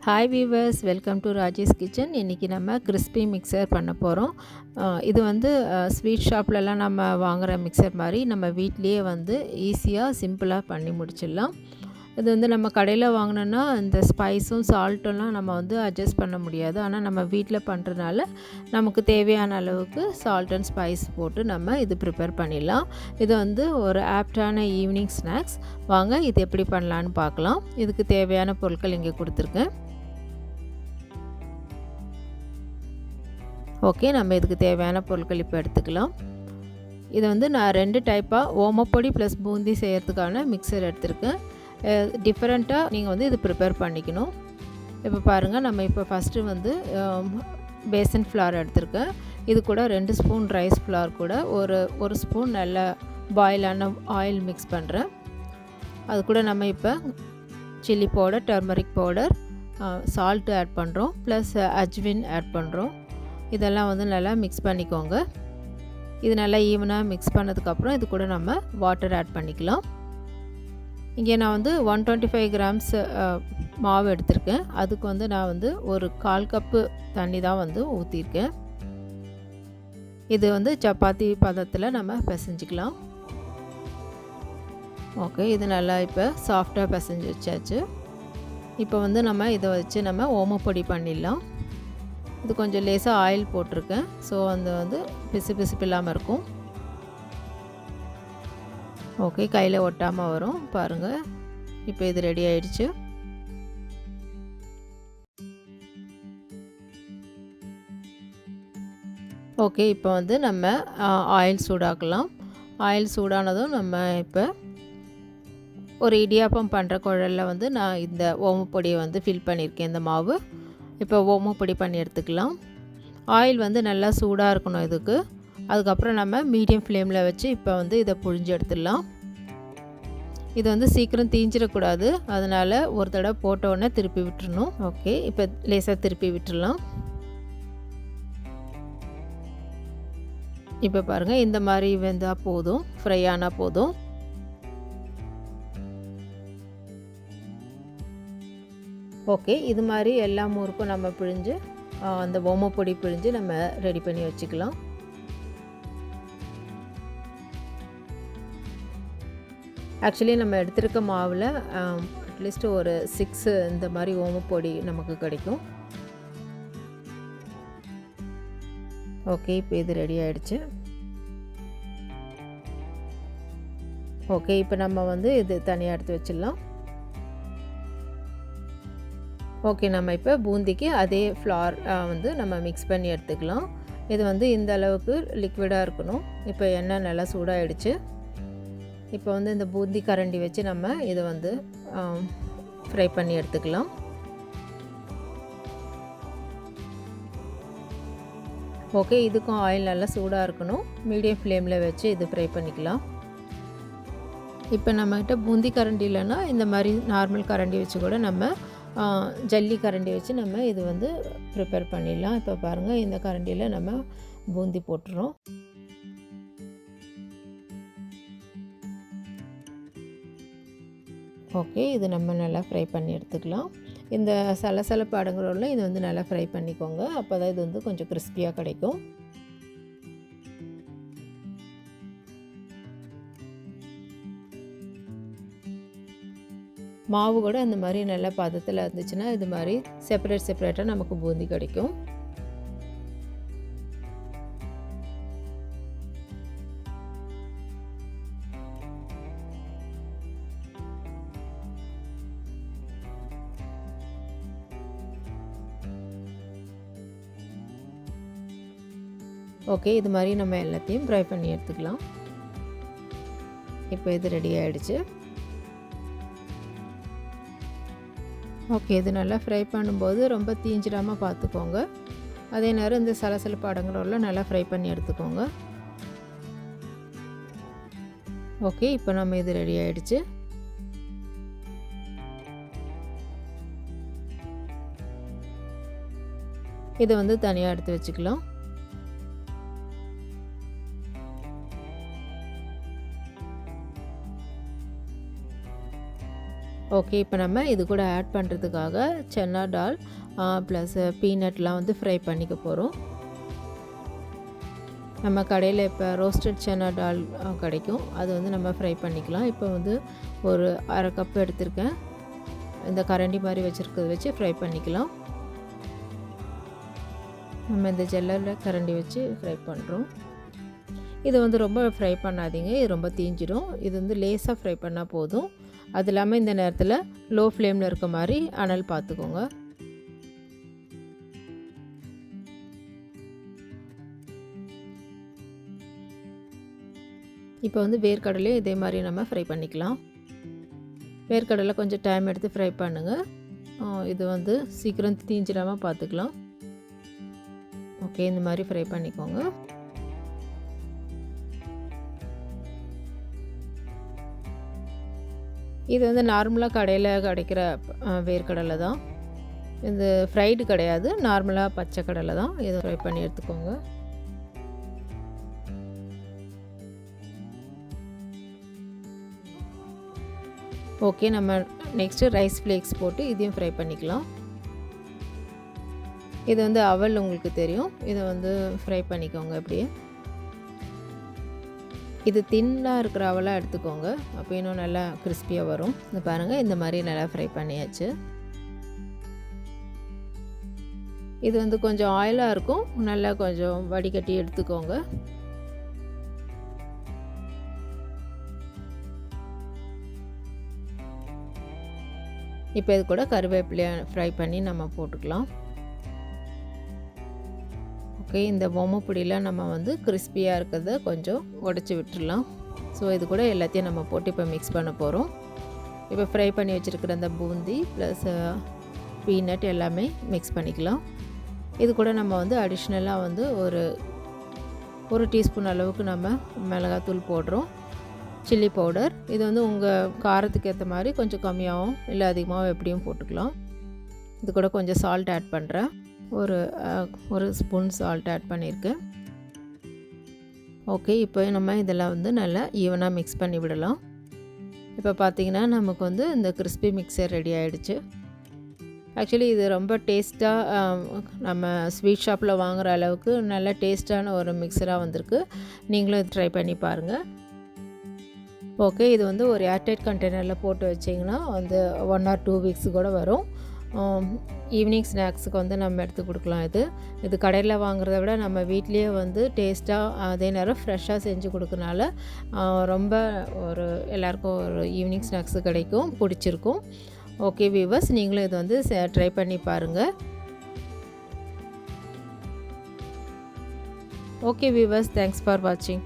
Hi viewers, welcome to Rajesh kitchen. இன்றைக்கி நம்ம crispy mixer பண்ண போகிறோம். இது வந்து ஸ்வீட் ஷாப்லலாம் நம்ம வாங்குகிற மிக்சர் மாதிரி நம்ம வீட்லேயே வந்து ஈஸியாக சிம்பிளாக பண்ணி முடிச்சிடலாம். இது வந்து நம்ம கடையில் வாங்கினோன்னா இந்த ஸ்பைஸும் சால்ட்டெல்லாம் நம்ம வந்து அட்ஜஸ்ட் பண்ண முடியாது. ஆனால் நம்ம வீட்டில் பண்ணுறதுனால நமக்கு தேவையான அளவுக்கு சால்ட் அண்ட் ஸ்பைஸ் போட்டு நம்ம இது ப்ரிப்பேர் பண்ணிடலாம். இது வந்து ஒரு ஆப்டான ஈவினிங் ஸ்நாக்ஸ். வாங்க இது எப்படி பண்ணலான்னு பார்க்கலாம். இதுக்கு தேவையான பொருட்கள் இங்கே கொடுத்துருக்கேன். ஓகே, நம்ம இதுக்கு தேவையான பொருட்கள் இப்போ எடுத்துக்கலாம். இதை வந்து நான் 2 டைப்பாக ஓமப்பொடி ப்ளஸ் பூந்தி செய்கிறதுக்கான மிக்சர் எடுத்திருக்கேன். டிஃப்ரெண்ட்டாக நீங்கள் வந்து இது ப்ரிப்பேர் பண்ணிக்கணும். இப்போ பாருங்கள், நம்ம இப்போ ஃபஸ்ட்டு வந்து பேசன் ஃப்ளார் எடுத்திருக்கேன். இது கூட 2 ஸ்பூன் ரைஸ் ஃப்ளார் கூட ஒரு ஸ்பூன் நல்ல பாயிலான ஆயில் மிக்ஸ் பண்ணுறேன். அது கூட நம்ம இப்போ chilli powder, turmeric powder, salt add பண்ணுறோம், ப்ளஸ் அஜ்வின் ஆட் பண்ணுறோம். இதெல்லாம் வந்து நல்லா மிக்ஸ் பண்ணிக்கோங்க. இது நல்லா ஈவனாக மிக்ஸ் பண்ணதுக்கப்புறம் இது கூட நம்ம வாட்டர் ஆட் பண்ணிக்கலாம். இங்கே நான் வந்து 125 கிராம்ஸ் மாவு எடுத்திருக்கேன். அதுக்கு வந்து நான் வந்து ஒரு 1/4 கப்பு தண்ணி தான் வந்து ஊற்றிருக்கேன். இது வந்து சப்பாத்தி பதத்தில் நம்ம பிசைஞ்சிக்கலாம். ஓகே, இது நல்லா இப்போ சாஃப்டாக பிசைஞ்சு வச்சாச்சு. இப்போ வந்து நம்ம இதை வச்சு நம்ம ஓமப்பொடி பண்ணிடலாம். இது கொஞ்சம் லேசாக ஆயில் போட்டிருக்கேன். ஸோ அந்த வந்து பிசு இல்லாமல் இருக்கும். ஓகே, கையில் ஒட்டாமல் வரும் பாருங்கள். இப்போ இது ரெடி ஆயிடுச்சு. ஓகே, இப்போ வந்து நம்ம ஆயில் சூடாக்கலாம். ஆயில் சூடானதும் நம்ம இப்போ ஒரு இடியாப்பம் பண்ணுற குழலில் வந்து நான் இந்த ஓமப்பொடியை வந்து ஃபில் பண்ணியிருக்கேன். இந்த மாவு இப்போ ஓமப்பொடி பண்ணி எடுத்துக்கலாம். ஆயில் வந்து நல்லா சூடாக இருக்கணும் இதுக்கு. அதுக்கப்புறம் நம்ம மீடியம் ஃப்ளேமில் வச்சு இப்போ வந்து இதை புழிஞ்சு எடுத்துடலாம். இது வந்து சீக்கிரம் தீஞ்சிடக்கூடாது, அதனால் ஒரு தடவை போட்ட உடனே திருப்பி விட்டுறணும். ஓகே, இப்போ லேசாக திருப்பி விட்டுடலாம். இப்போ பாருங்கள், இந்த மாதிரி வெந்தால் போதும், ஃப்ரை ஆனால் போதும். ஓகே, இது மாதிரி எல்லா முறுக்கும் நம்ம பிழிஞ்சு அந்த ஓமப்பொடி பிழிஞ்சு நம்ம ரெடி பண்ணி வச்சுக்கலாம். ஆக்சுவலி நம்ம எடுத்துருக்க மாவில் அட்லீஸ்ட் ஒரு 6 இந்த மாதிரி ஓமப்பொடி நமக்கு கிடைக்கும். ஓகே, இப்போ இது ரெடி ஆகிடுச்சு. ஓகே, இப்போ நம்ம வந்து இது தனியாக எடுத்து வச்சிடலாம். ஓகே, நம்ம இப்போ பூந்திக்கு அதே ஃப்ளார் வந்து நம்ம மிக்ஸ் பண்ணி எடுத்துக்கலாம். இது வந்து இந்த அளவுக்கு லிக்விடாக இருக்கணும். இப்போ எண்ணெய் நல்லா சூடாகிடுச்சு. இப்போ வந்து இந்த பூந்தி கரண்டி வச்சு நம்ம இதை வந்து ஃப்ரை பண்ணி எடுத்துக்கலாம். ஓகே, இதுக்கும் ஆயில் நல்லா சூடாக இருக்கணும். மீடியம் ஃப்ளேமில் வச்சு இது ஃப்ரை பண்ணிக்கலாம். இப்போ நம்மக்கிட்ட பூந்தி கரண்டி இல்லைன்னா இந்த மாதிரி நார்மல் கரண்டி வச்சு கூட நம்ம ஜல்லி கரண்டி வச்சு நம்ம இது வந்து ப்ரிப்பேர் பண்ணிடலாம். இப்போ பாருங்கள், இந்த கரண்டியில் நம்ம பூந்தி போட்டுறோம். ஓகே, இது நம்ம நல்லா ஃப்ரை பண்ணி எடுத்துக்கலாம். இந்த சலசலப்பு அடங்குறோம்ல, இது வந்து நல்லா ஃப்ரை பண்ணிக்கோங்க. அப்போ தான் இது வந்து கொஞ்சம் கிறிஸ்பியாக கிடைக்கும். மாவு கூட அந்த மாதிரி நல்ல பதத்தில் இருந்துச்சுன்னா இது மாதிரி செப்பரேட்டாக நமக்கு பூந்தி கிடைக்கும். ஓகே, இது மாதிரி நம்ம எல்லாத்தையும் ஃப்ரை பண்ணி எடுத்துக்கலாம். இப்போ இது ரெடி ஆகிடுச்சு. ஓகே, இது நல்லா ஃப்ரை பண்ணும்போது ரொம்ப தீஞ்சிடாமல் பார்த்துக்கோங்க. அதே நேரம் இந்த சலசலப்பு அடங்குறோம்ல நல்லா ஃப்ரை பண்ணி எடுத்துக்கோங்க. ஓகே, இப்போ நம்ம இது ரெடி ஆகிடுச்சு. இதை வந்து தனியாக எடுத்து வச்சுக்கலாம். ஓகே, இப்போ நம்ம இது கூட ஆட் பண்ணுறதுக்காக சன்னா டால் ப்ளஸ் பீனட்லாம் வந்து ஃப்ரை பண்ணிக்க போகிறோம். நம்ம கடையில் இப்போ ரோஸ்டட் சன்னா டால் கிடைக்கும், அது வந்து நம்ம ஃப்ரை பண்ணிக்கலாம். இப்போ வந்து ஒரு அரை கப் எடுத்திருக்கேன். இந்த கரண்டி மாதிரி வச்சுருக்கிறத வச்சு ஃப்ரை பண்ணிக்கலாம். நம்ம இந்த ஜெல்லரில் கரண்டி வச்சு ஃப்ரை பண்ணுறோம். இது வந்து ரொம்ப ஃப்ரை பண்ணாதீங்க, இது ரொம்ப தீஞ்சிடும். இது வந்து லேசாக ஃப்ரை பண்ணால் போதும். அது இல்லாமல் இந்த நேரத்தில் லோ ஃப்ளேமில் இருக்க மாதிரி அனல் பார்த்துக்கோங்க. இப்போ வந்து வேர்க்கடலையும் இதே மாதிரி நம்ம ஃப்ரை பண்ணிக்கலாம். வேர்க்கடலை கொஞ்சம் டைம் எடுத்து ஃப்ரை பண்ணுங்கள். இது வந்து சீக்கிரம் தீஞ்சிடாமல் பார்த்துக்கலாம். ஓகே, இந்த மாதிரி ஃப்ரை பண்ணிக்கோங்க. இது வந்து நார்மலாக கடையில் கிடைக்கிற வேர்க்கடலை தான். இது ஃப்ரைடு கிடையாது, நார்மலாக பச்சை கடலை தான். இதை ஃப்ரை பண்ணி எடுத்துக்கோங்க. ஓகே, நம்ம நெக்ஸ்ட்டு ரைஸ் ஃப்ளேக்ஸ் போட்டு இதையும் ஃப்ரை பண்ணிக்கலாம். இது வந்து அவல் உங்களுக்கு தெரியும், இதை வந்து ஃப்ரை பண்ணிக்கோங்க. அப்படியே இது தின்னாக இருக்கிற அவலாக எடுத்துக்கோங்க, அப்போ இன்னும் நல்லா கிறிஸ்பியாக வரும். இந்த பாருங்கள், இந்த மாதிரி நல்லா ஃப்ரை பண்ணியாச்சு. இது வந்து கொஞ்சம் ஆயிலாக இருக்கும், நல்லா கொஞ்சம் வடிகட்டி எடுத்துக்கோங்க. இப்போ இது கூட கருவேப்பிலையை ஃப்ரை பண்ணி நம்ம போட்டுக்கலாம். ஓகே, இந்த ஓமப்பொடியில் நம்ம வந்து கிறிஸ்பியாக இருக்கிறத கொஞ்சம் உடச்சி விட்டுடலாம். ஸோ இது கூட எல்லாத்தையும் நம்ம போட்டு இப்போ மிக்ஸ் பண்ண போகிறோம். இப்போ ஃப்ரை பண்ணி வச்சுருக்கிற அந்த பூந்தி ப்ளஸ் பீனட் எல்லாமே மிக்ஸ் பண்ணிக்கலாம். இது கூட நம்ம வந்து அடிஷ்னலாக வந்து ஒரு டீஸ்பூன் அளவுக்கு நம்ம மிளகாத்தூள் போடுறோம். சில்லி பவுடர், இது வந்து உங்கள் காரத்துக்கு ஏற்ற மாதிரி கொஞ்சம் கம்மியாகவும் இல்லை அதிகமாகவும் எப்படியும் போட்டுக்கலாம். இது கூட கொஞ்சம் சால்ட் ஆட் பண்ணுறேன். ஒரு ஸ்பூன் சால்ட் ஆட் பண்ணியிருக்கேன். ஓகே, இப்போ நம்ம இதெல்லாம் வந்து நல்லா ஈவனாக மிக்ஸ் பண்ணி விடலாம். இப்போ பார்த்திங்கன்னா நமக்கு வந்து இந்த கிறிஸ்பி மிக்சர் ரெடி ஆகிடுச்சு. ஆக்சுவலி இது ரொம்ப டேஸ்ட்டாக நம்ம ஸ்வீட் ஷாப்பில் வாங்குகிற அளவுக்கு நல்ல டேஸ்ட்டான ஒரு மிக்சராக வந்திருக்கு. நீங்களும் இது ட்ரை பண்ணி பாருங்கள். ஓகே, இது வந்து ஒரு ஏர்டைட் கண்டெய்னரில் போட்டு வச்சிங்கன்னா வந்து 1 or 2 வீக்ஸ் கூட வரும். ஈவினிங் ஸ்நாக்ஸுக்கு வந்து நம்ம எடுத்து கொடுக்கலாம். இது கடையில் வாங்குறத விட நம்ம வீட்லேயே வந்து டேஸ்ட்டாக அதே நேரம் ஃப்ரெஷ்ஷாக செஞ்சு கொடுக்கறனால ரொம்ப எல்லாேருக்கும் ஒரு ஈவினிங் ஸ்நாக்ஸு கிடைக்கும், பிடிச்சிருக்கும். ஓகே வியூவர்ஸ், நீங்களும் இது வந்து ட்ரை பண்ணி பாருங்கள். ஓகே வியூவர்ஸ், தேங்க்ஸ் ஃபார் வாட்சிங்.